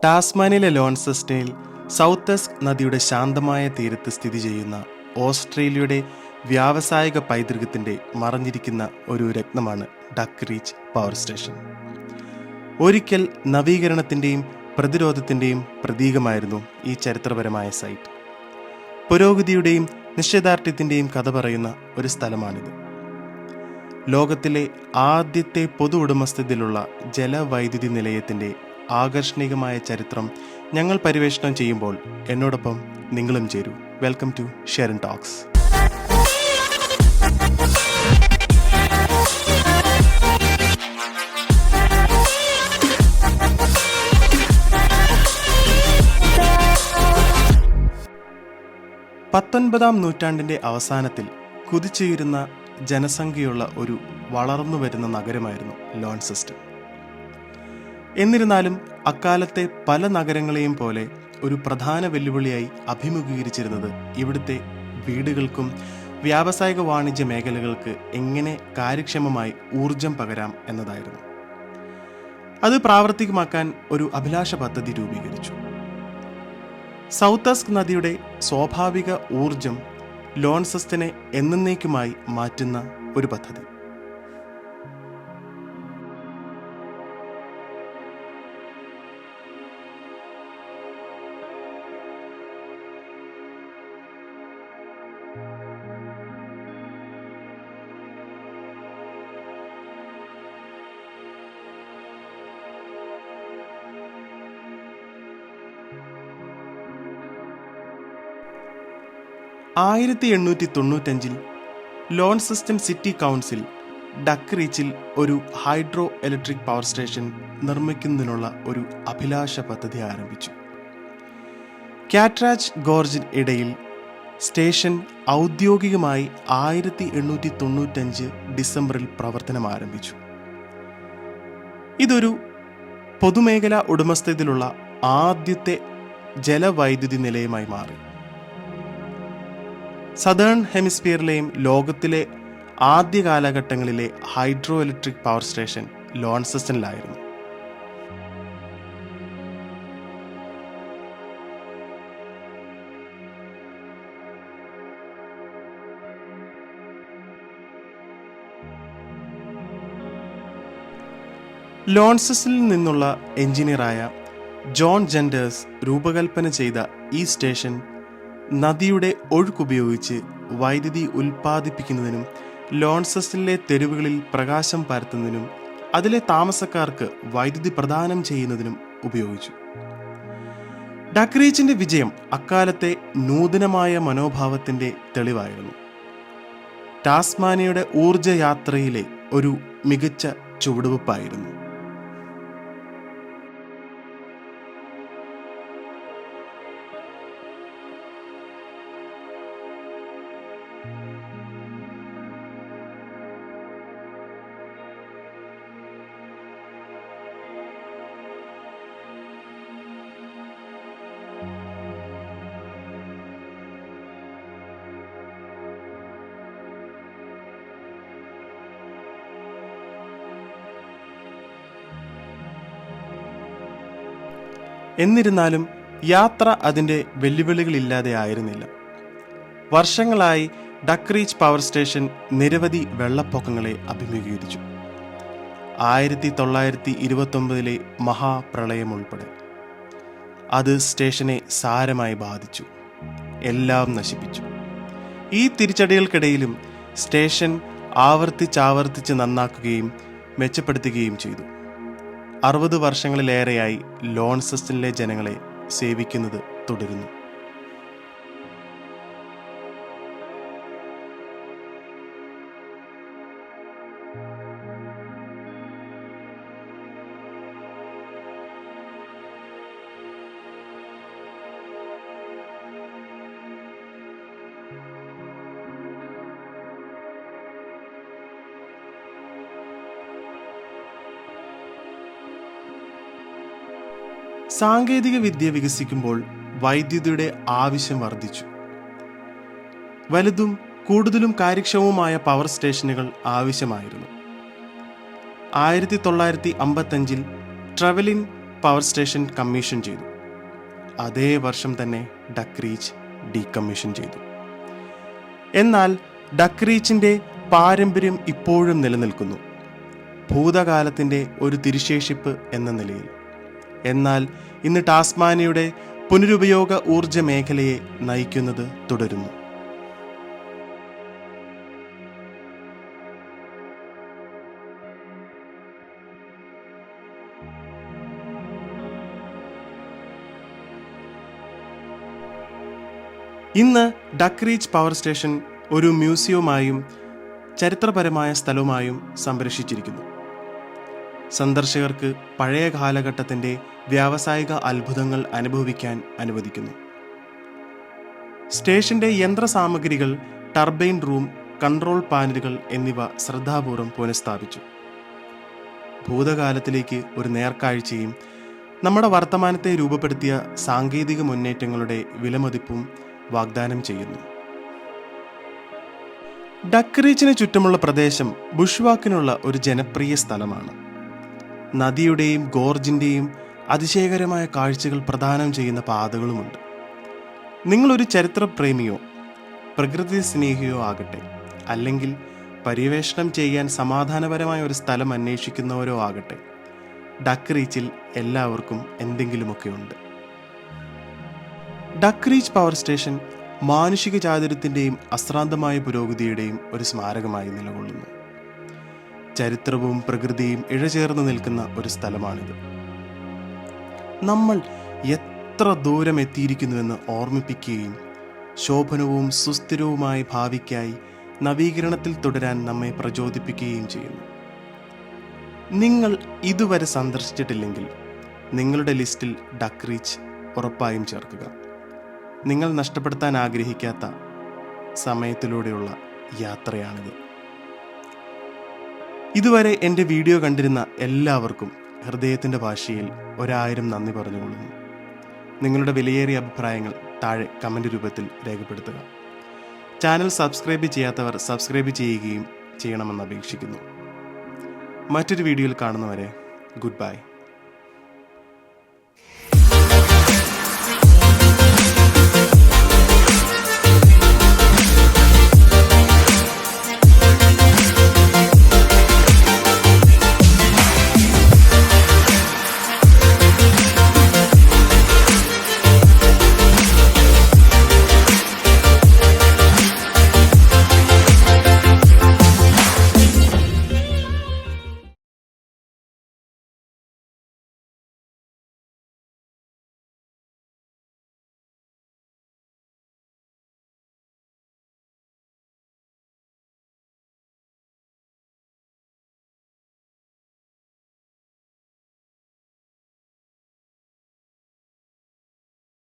ടാസ്മാനിയയിലെ ലോൺസെസ്റ്റനിൽ സൗത്തെസ്ക് നദിയുടെ ശാന്തമായ തീരത്ത് സ്ഥിതി ചെയ്യുന്ന ഓസ്ട്രേലിയയുടെ വ്യാവസായിക പൈതൃകത്തിൻ്റെ മറഞ്ഞിരിക്കുന്ന ഒരു രത്നമാണ് ഡക്ക് റീച്ച് പവർ സ്റ്റേഷൻ. ഒരിക്കൽ നവീകരണത്തിൻ്റെയും പ്രതിരോധത്തിൻ്റെയും പ്രതീകമായിരുന്നു ഈ ചരിത്രപരമായ സൈറ്റ്. പുരോഗതിയുടെയും നിശ്ചയദാർഢ്യത്തിൻ്റെയും കഥ പറയുന്ന ഒരു സ്ഥലമാണിത്. ലോകത്തിലെ ആദ്യത്തെ പൊതു ഉടമസ്ഥതയിലുള്ള ജലവൈദ്യുതി നിലയത്തിൻ്റെ ആകർഷണീയമായ ചരിത്രം ഞങ്ങൾ പരിവേഷണം ചെയ്യുമ്പോൾ എന്നോടൊപ്പം നിങ്ങളും ചേരൂ. Welcome to share and talks. പത്തൊൻപതാം നൂറ്റാണ്ടിൻ്റെ അവസാനത്തിൽ കുതിച്ചുയരുന്ന ജനസംഖ്യയുള്ള ഒരു വളർന്നു വരുന്ന നഗരമായിരുന്നു ലോൺസെസ്റ്റൺ. എന്നിരുന്നാലും അക്കാലത്തെ പല നഗരങ്ങളെയും പോലെ ഒരു പ്രധാന വെല്ലുവിളിയായി അഭിമുഖീകരിച്ചിരുന്നത് ഇവിടുത്തെ വീടുകൾക്കും വ്യാവസായിക വാണിജ്യ മേഖലകൾക്ക് എങ്ങനെ കാര്യക്ഷമമായി ഊർജം പകരാം എന്നതായിരുന്നു. അത് പ്രാവർത്തികമാക്കാൻ ഒരു അഭിലാഷ പദ്ധതി രൂപീകരിച്ചു. സൗത്തെസ്ക് നദിയുടെ സ്വാഭാവിക ഊർജം ലോൺസെസ്റ്റനെ എന്നേക്കുമായി മാറ്റുന്ന ഒരു പദ്ധതി. ആയിരത്തി 1895 ലോൺസെസ്റ്റൺ സിറ്റി കൗൺസിൽ ഡക്ക് റീച്ചിൽ ഒരു ഹൈഡ്രോ ഇലക്ട്രിക് പവർ സ്റ്റേഷൻ നിർമ്മിക്കുന്നതിനുള്ള ഒരു അഭിലാഷ പദ്ധതി ആരംഭിച്ചു. കാറ്റ്രാച്ച് ഗോർജിന് ഇടയിൽ സ്റ്റേഷൻ ഔദ്യോഗികമായി 1895 ഡിസംബറിൽ പ്രവർത്തനം ആരംഭിച്ചു. ഇതൊരു പൊതുമേഖലാ ഉടമസ്ഥതയിലുള്ള ആദ്യത്തെ ജലവൈദ്യുതി നിലയമായി മാറി. സദേൺ ഹെമിസ്ഫിയറിലെയും ലോകത്തിലെ ആദ്യ കാലഘട്ടങ്ങളിലെ ഹൈഡ്രോ ഇലക്ട്രിക് പവർ സ്റ്റേഷൻ ലോൺസെസ്റ്റനിലായിരുന്നു. ലോൺസെസ്റ്റനിൽ നിന്നുള്ള എഞ്ചിനീയറായ ജോൺ ജെൻഡേഴ്സ് രൂപകൽപ്പന ചെയ്ത ഈ സ്റ്റേഷൻ നദിയുടെ ഒഴുക്കുപയോഗിച്ച് വൈദ്യുതി ഉൽപ്പാദിപ്പിക്കുന്നതിനും ലോൺസെസ്റ്റനിലെ തെരുവുകളിൽ പ്രകാശം പരത്തുന്നതിനും അതിലെ താമസക്കാർക്ക് വൈദ്യുതി പ്രദാനം ചെയ്യുന്നതിനും ഉപയോഗിച്ചു. ഡക്ക് റീച്ചിന്റെ വിജയം അക്കാലത്തെ നൂതനമായ മനോഭാവത്തിന്റെ തെളിവായിരുന്നു. ടാസ്മാനിയയുടെ ഊർജയാത്രയിലെ ഒരു മികച്ച ചുവടുവെപ്പായിരുന്നു. എന്നിരുന്നാലും യാത്ര അതിൻ്റെ വെല്ലുവിളികളില്ലാതെ ആയിരുന്നില്ല. വർഷങ്ങളായി ഡക്ക് റീച്ച് പവർ സ്റ്റേഷൻ നിരവധി വെള്ളപ്പൊക്കങ്ങളെ അഭിമുഖീകരിച്ചു. 1929 മഹാപ്രളയം ഉൾപ്പെടെ അത് സ്റ്റേഷനെ സാരമായി ബാധിച്ചു, എല്ലാം നശിപ്പിച്ചു. ഈ തിരിച്ചടികൾക്കിടയിലും സ്റ്റേഷൻ ആവർത്തിച്ച് നന്നാക്കുകയും മെച്ചപ്പെടുത്തുകയും ചെയ്തു. 60 വർഷങ്ങളിലേറെയായി ലോൺസെസ്റ്റനിലെ ജനങ്ങളെ സേവിക്കുന്നത് തുടരുന്നു. സാങ്കേതിക വിദ്യ വികസിക്കുമ്പോൾ വൈദ്യുതിയുടെ ആവശ്യം വർദ്ധിച്ചു. വലുതും കൂടുതലും കാര്യക്ഷമവുമായ പവർ സ്റ്റേഷനുകൾ ആവശ്യമായിരുന്നു. 1955 ട്രവലിൻ പവർ സ്റ്റേഷൻ കമ്മീഷൻ ചെയ്തു. അതേ വർഷം തന്നെ ഡക്ക് റീച്ച് ഡീകമ്മീഷൻ ചെയ്തു. എന്നാൽ ഡക്ക് റീച്ചിൻ്റെ പാരമ്പര്യം ഇപ്പോഴും നിലനിൽക്കുന്നു, ഭൂതകാലത്തിൻ്റെ ഒരു തിരുശേഷിപ്പ് എന്ന നിലയിൽ. എന്നാൽ ഇന്ന് ടാസ്മാനിയയുടെ പുനരുപയോഗ ഊർജ മേഖലയെ നയിക്കുന്നത് തുടരുന്നു. ഇന്ന് ഡക്ക് റീച്ച് പവർ സ്റ്റേഷൻ ഒരു മ്യൂസിയവുമായും ചരിത്രപരമായ സ്ഥലവുമായും സംരക്ഷിച്ചിരിക്കുന്നു. സന്ദർശകർക്ക് പഴയ കാലഘട്ടത്തിൻ്റെ വ്യാവസായിക അത്ഭുതങ്ങൾ അനുഭവിക്കാൻ അനുവദിക്കുന്നു. സ്റ്റേഷന്റെ യന്ത്രസാമഗ്രികൾ, ടർബൈൻ റൂം, കൺട്രോൾ പാനലുകൾ എന്നിവ ശ്രദ്ധാപൂർവം പുനഃസ്ഥാപിച്ചു. ഭൂതകാലത്തിലേക്ക് ഒരു നേർക്കാഴ്ചയും നമ്മുടെ വർത്തമാനത്തെ രൂപപ്പെടുത്തിയ സാങ്കേതിക മുന്നേറ്റങ്ങളുടെ വിലമതിപ്പും വാഗ്ദാനം ചെയ്യുന്നു. ഡക്ക് റീച്ചിന് ചുറ്റുമുള്ള പ്രദേശം ബുഷ്വാക്കിനുള്ള ഒരു ജനപ്രിയ സ്ഥലമാണ്. നദിയുടെയും ഗോർജിൻ്റെയും അതിശയകരമായ കാഴ്ചകൾ പ്രദാനം ചെയ്യുന്ന പാതകളുമുണ്ട്. നിങ്ങളൊരു ചരിത്രപ്രേമിയോ പ്രകൃതി സ്നേഹിയോ ആകട്ടെ, അല്ലെങ്കിൽ പര്യവേഷണം ചെയ്യാൻ സമാധാനപരമായ ഒരു സ്ഥലം അന്വേഷിക്കുന്നവരോ ആകട്ടെ, ഡക്ക് റീച്ചിൽ എല്ലാവർക്കും എന്തെങ്കിലുമൊക്കെ ഉണ്ട്. ഡക്ക് റീച്ച് പവർ സ്റ്റേഷൻ മാനുഷിക ചാതുര്യത്തിൻ്റെയും അശ്രാന്തമായ പുരോഗതിയുടെയും ഒരു സ്മാരകമായി നിലകൊള്ളുന്നു. ചരിത്രവും പ്രകൃതിയും ഇഴചേർന്ന് നിൽക്കുന്ന ഒരു സ്ഥലമാണിത്. നമ്മൾ എത്ര ദൂരം എത്തിയിരിക്കുന്നുവെന്ന് ഓർമ്മിപ്പിക്കുകയും ശോഭനവും സുസ്ഥിരവുമായ ഭാവിക്കായി നവീകരണത്തിൽ തുടരാൻ നമ്മെ പ്രചോദിപ്പിക്കുകയും ചെയ്യുന്നു. നിങ്ങൾ ഇതുവരെ സന്ദർശിച്ചിട്ടില്ലെങ്കിൽ നിങ്ങളുടെ ലിസ്റ്റിൽ ഡക്ക് റീച്ച് ഉറപ്പായും ചേർക്കുക. നിങ്ങൾ നഷ്ടപ്പെടുത്താൻ ആഗ്രഹിക്കാത്ത സമയത്തിലൂടെയുള്ള യാത്രയാണിത്. ഇതുവരെ എൻ്റെ വീഡിയോ കണ്ടിരുന്ന എല്ലാവർക്കും ഹൃദയത്തിൻ്റെ ഭാഷയിൽ 1000 നന്ദി പറഞ്ഞുകൊള്ളുന്നു. നിങ്ങളുടെ വിലയേറിയ അഭിപ്രായങ്ങൾ താഴെ കമൻ്റ് രൂപത്തിൽ രേഖപ്പെടുത്തുക. ചാനൽ സബ്സ്ക്രൈബ് ചെയ്യാത്തവർ സബ്സ്ക്രൈബ് ചെയ്യുകയും ചെയ്യണമെന്ന് അപേക്ഷിക്കുന്നു. മറ്റൊരു വീഡിയോയിൽ കാണുന്നവരെ ഗുഡ് ബൈ.